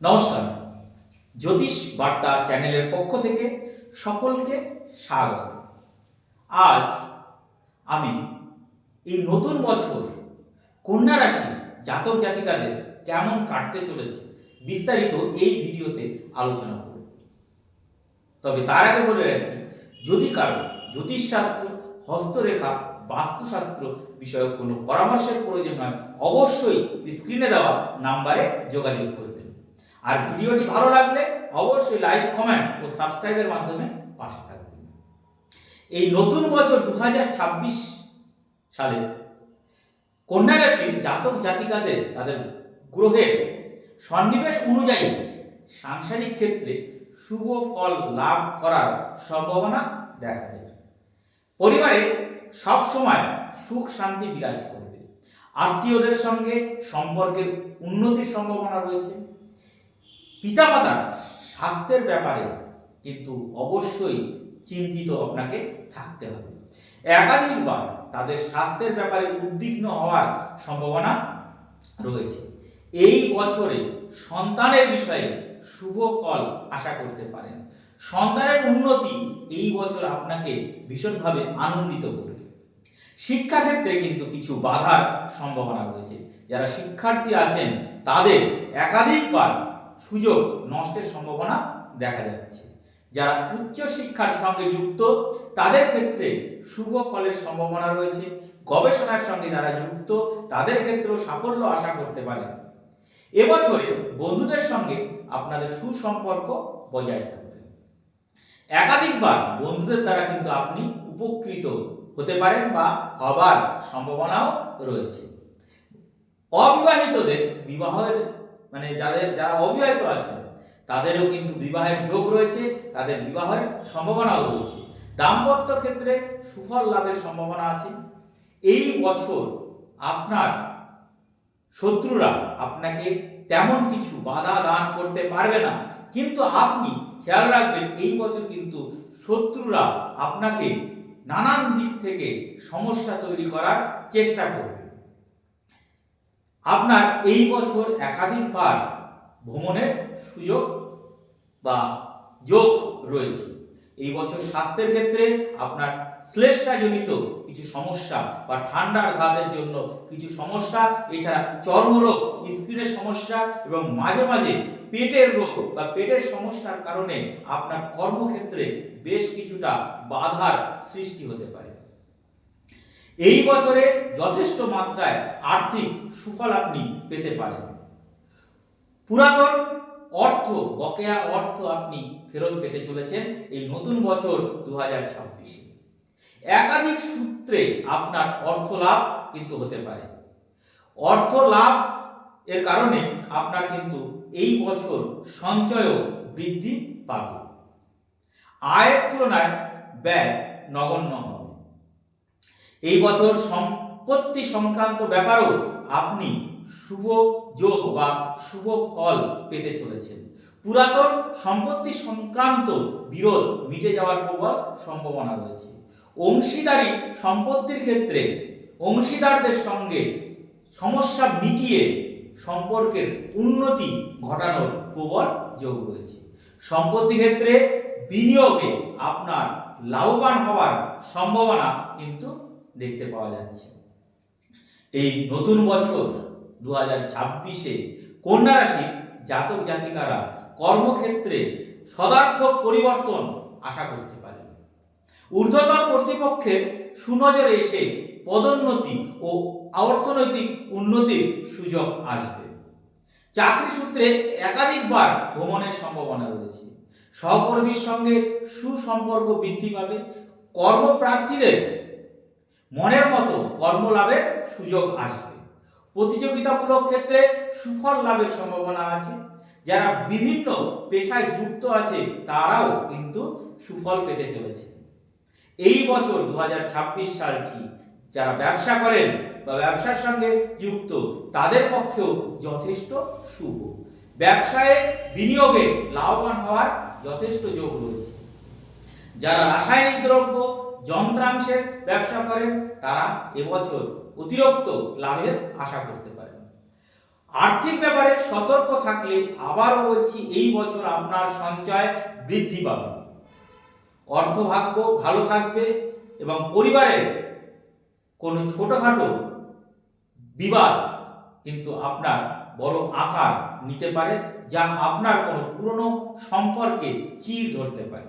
নমস্কার, জ্যোতিষ বার্তা চ্যানেলের পক্ষ থেকে সকলকে স্বাগত। আজ আমি এই নতুন বছর কন্যা রাশির জাতক জাতিকাদের কেমন কাটতে চলেছে বিস্তারিত এই ভিডিওতে আলোচনা করব। তবে তার আগে বলে রাখি, যদি কারো জ্যোতিষশাস্ত্র, হস্তরেখা, বাস্তুশাস্ত্র বিষয়ক কোনো পরামর্শের প্রয়োজন হয় অবশ্যই স্ক্রিনে দেওয়া নাম্বারে যোগাযোগ করবেন। আর ভিডিওটি ভালো লাগলে অবশ্যই লাইক, কমেন্ট ও সাবস্ক্রাইবের মাধ্যমে পাশে থাকবেন। এই নতুন বছর 2026 সালে কন্যা রাশির জাতক জাতিকাদের তাদের গ্রহের সন্নিবেশ অনুযায়ী সাংসারিক ক্ষেত্রে শুভ ফল লাভ করার সম্ভাবনা দেখা যায়। পরিবারে সব সময় সুখ শান্তি বিরাজ করবে। আত্মীয়দের সঙ্গে সম্পর্কের উন্নতির সম্ভাবনা রয়েছে। পিতামাতার স্বাস্থ্যের ব্যাপারে কিন্তু অবশ্যই চিন্তিত আপনাকে থাকতে হবে। একাধিকবার তাদের স্বাস্থ্যের ব্যাপারে উদ্বিগ্ন হওয়ার সম্ভাবনা রয়েছে। এই বছরে সন্তানের বিষয়ে শুভ ফল আশা করতে পারেন। সন্তানের উন্নতি এই বছর আপনাকে ভীষণভাবে আনন্দিত করবে। শিক্ষাক্ষেত্রে কিন্তু কিছু বাধার সম্ভাবনা রয়েছে। যারা শিক্ষার্থী আছেন তাদের একাধিকবার সুযোগ নষ্টের সম্ভাবনা দেখা যাচ্ছে। যারা উচ্চ শিক্ষার সঙ্গে যুক্ত তাদের ক্ষেত্রে শুভ ফলের সম্ভাবনা রয়েছে। গবেষণার সঙ্গে যারা যুক্ত তাদের ক্ষেত্রেও সাফল্য আশা করতে পারেন। এবছরে বন্ধুদের সঙ্গে আপনাদের সুসম্পর্ক বজায় থাকবে। একাধিকবার বন্ধুদের দ্বারা কিন্তু আপনি উপকৃত হতে পারেন বা হবার সম্ভাবনাও রয়েছে। অবিবাহিতদের বিবাহের যারা অবিবাহিত আছেন তাদেরও কিন্তু বিবাহের যোগ রয়েছে, তাদের বিবাহের সম্ভাবনাও রয়েছে। দাম্পত্য ক্ষেত্রে সুফল লাভের সম্ভাবনা আছে। এই বছর আপনার শত্রুরা আপনাকে তেমন কিছু বাধা দান করতে পারবে না, কিন্তু আপনি খেয়াল রাখবেন এই বছর কিন্তু শত্রুরা আপনাকে নানান দিক থেকে সমস্যা তৈরি করার চেষ্টা করবে। আপনার এই বছর একাধিকবার ভ্রমণের সুযোগ বা যোগ রয়েছে। এই বছর স্বাস্থ্যের ক্ষেত্রে আপনার শ্লেষ্মাজনিত কিছু সমস্যা বা ঠান্ডার ঘাতের জন্য কিছু সমস্যা, এছাড়া চর্মরোগ, স্কিনের সমস্যা এবং মাঝে মাঝে পেটের রোগ বা পেটের সমস্যার কারণে আপনার কর্মক্ষেত্রে বেশ কিছুটা বাধার সৃষ্টি হতে পারে। এই বছরে যথেষ্ট মাত্রায় আর্থিক সুফল আপনি পেতে পারেন। পুরাতন অর্থ, বকেয়া অর্থ আপনি ফেরত পেতে চলেছেন এই নতুন বছর 2026। একাধিক সূত্রে আপনার অর্থ লাভ কিন্তু হতে পারে। অর্থ লাভ এর কারণে আপনার কিন্তু এই বছর সঞ্চয়ও বৃদ্ধি পাবে। আয়ের তুলনায় ব্যয় নগণ্য হবে। এই বছর সম্পত্তি সংক্রান্ত ব্যাপারেও আপনি শুভ যোগ বা শুভ ফল পেতে চলেছেন। পুরাতন সম্পত্তি সংক্রান্ত বিরোধ মিটে যাওয়ার প্রবল সম্ভাবনা রয়েছে। অংশীদারি সম্পত্তির ক্ষেত্রে অংশীদারদের সঙ্গে সমস্যা মিটিয়ে সম্পর্কের উন্নতি ঘটানোর প্রবল যোগ রয়েছে। সম্পত্তি ক্ষেত্রে বিনিয়োগে আপনার লাভবান হওয়ার সম্ভাবনা কিন্তু দেখতে পাওয়া যাচ্ছে। এই নতুন বছর 2026-এ কন্যা রাশির জাতক জাতিকারা কর্মক্ষেত্রে সদার্থক পরিবর্তন আশা করতে পারেন। ঊর্ধ্বতন কর্তৃপক্ষের সুনজরে এসে পদোন্নতি ও অর্থনৈতিক উন্নতির সুযোগ আসবে। চাকরি সূত্রে একাধিকবার ভ্রমণের সম্ভাবনা রয়েছে। সহকর্মীর সঙ্গে সুসম্পর্ক বৃদ্ধি পাবে। কর্মপ্রার্থীদের মনের মতো কর্মলাভের সুযোগ আসবে। প্রতিযোগিতামূলক ক্ষেত্রে সুফল লাভের সম্ভাবনা আছে। যারা বিভিন্ন পেশায় যুক্ত আছে তারাও কিন্তু সুফল পেতে চলেছে। এই বছর 2026 সালটি যারা ব্যবসা করেন বা ব্যবসার সঙ্গে যুক্ত তাদের পক্ষেও যথেষ্ট শুভ। ব্যবসায়ে বিনিয়োগে লাভবান হওয়ার যথেষ্ট যোগ রয়েছে। যারা রাসায়নিক দ্রব্য, যন্ত্রাংশের ব্যবসা করেন তারা এবছর অতিরিক্ত লাভের আশা করতে পারেন। আর্থিক ব্যাপারে সতর্ক থাকলে আবারও বলছি এই বছর আপনার সঞ্চয় বৃদ্ধি পাবে, অর্থভাগ্য ভালো থাকবে এবং পরিবারের কোনো ছোটখাটো বিবাদ কিন্তু আপনার বড় আকার নিতে পারে, যা আপনার কোনো পুরনো সম্পর্কে চিড় ধরতে পারে।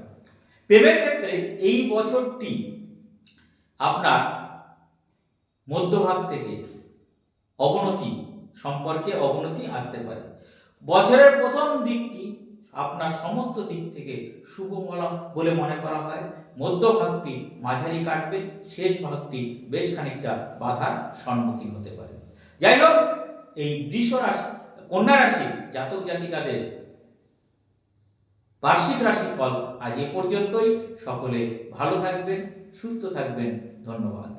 প্রেমের ক্ষেত্রে এই বছরটি আপনার মধ্যভাগ থেকে সম্পর্কে অবনতি আসতে পারে। বছরের প্রথম দিকটি আপনার সমস্ত দিক থেকে শুভ বলে মনে করা হয়। মধ্যভাগটি মাঝারি কাটবে, শেষ ভাগটি বেশ খানিকটা বাধার সম্মুখীন হতে পারে। যাই হোক, এই কন্যা রাশির জাতক জাতিকাদের বার্ষিক রাশিফল আজ এ পর্যন্তই। সকলে ভালো থাকবেন, সুস্থ থাকবেন। ধন্যবাদ।